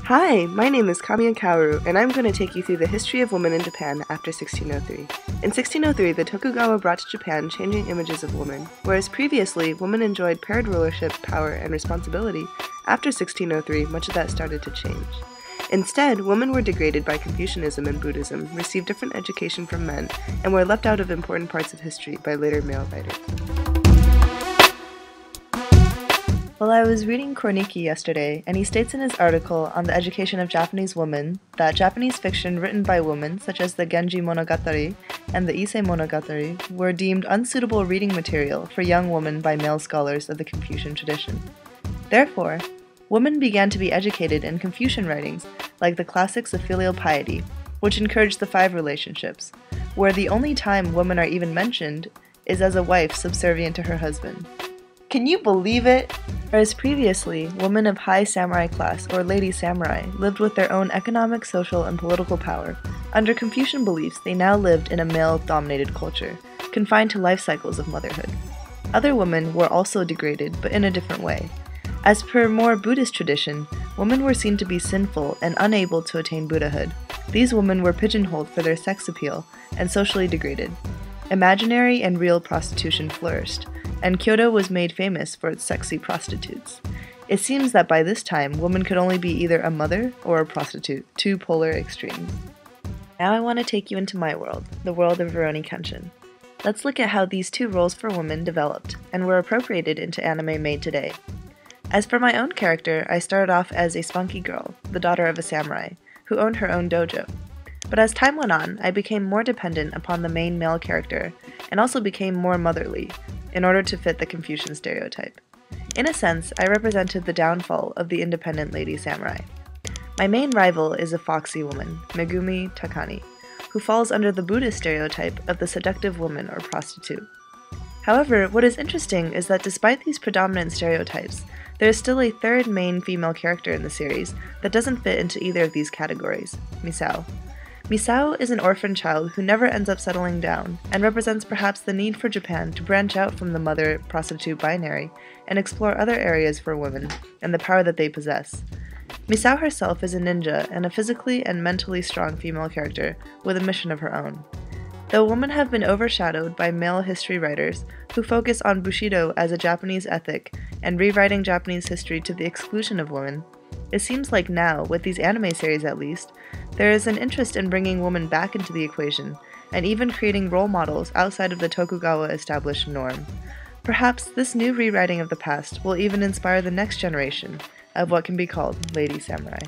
Hi, my name is Kamiya Kaoru, and I'm going to take you through the history of women in Japan after 1603. In 1603, the Tokugawa brought to Japan changing images of women. Whereas previously, women enjoyed paired rulership, power, and responsibility, after 1603, much of that started to change. Instead, women were degraded by Confucianism and Buddhism, received different education from men, and were left out of important parts of history by later male writers. Well, I was reading Korniki yesterday, and he states in his article on the education of Japanese women that Japanese fiction written by women, such as the Genji Monogatari and the Ise Monogatari, were deemed unsuitable reading material for young women by male scholars of the Confucian tradition. Therefore, women began to be educated in Confucian writings, like the classics of filial piety, which encouraged the 5 relationships, where the only time women are even mentioned is as a wife subservient to her husband. Can you believe it? Whereas previously, women of high samurai class, or lady samurai, lived with their own economic, social, and political power. Under Confucian beliefs, they now lived in a male-dominated culture, confined to life cycles of motherhood. Other women were also degraded, but in a different way. As per more Buddhist tradition, women were seen to be sinful and unable to attain Buddhahood. These women were pigeonholed for their sex appeal and socially degraded. Imaginary and real prostitution flourished, and Kyoto was made famous for its sexy prostitutes. It seems that by this time, women could only be either a mother or a prostitute, 2 polar extremes. Now I want to take you into my world, the world of Rurouni Kenshin. Let's look at how these 2 roles for women developed, and were appropriated into anime made today. As for my own character, I started off as a spunky girl, the daughter of a samurai, who owned her own dojo. But as time went on, I became more dependent upon the main male character, and also became more motherly, in order to fit the Confucian stereotype. In a sense, I represented the downfall of the independent lady samurai. My main rival is a foxy woman, Megumi Takani, who falls under the Buddhist stereotype of the seductive woman or prostitute. However, what is interesting is that despite these predominant stereotypes, there is still a 3rd main female character in the series that doesn't fit into either of these categories, Misao. Misao is an orphan child who never ends up settling down, and represents perhaps the need for Japan to branch out from the mother-prostitute binary and explore other areas for women and the power that they possess. Misao herself is a ninja and a physically and mentally strong female character with a mission of her own. Though women have been overshadowed by male history writers who focus on Bushido as a Japanese ethic and rewriting Japanese history to the exclusion of women, it seems like now, with these anime series at least, there is an interest in bringing women back into the equation, and even creating role models outside of the Tokugawa established norm. Perhaps this new rewriting of the past will even inspire the next generation of what can be called lady samurai.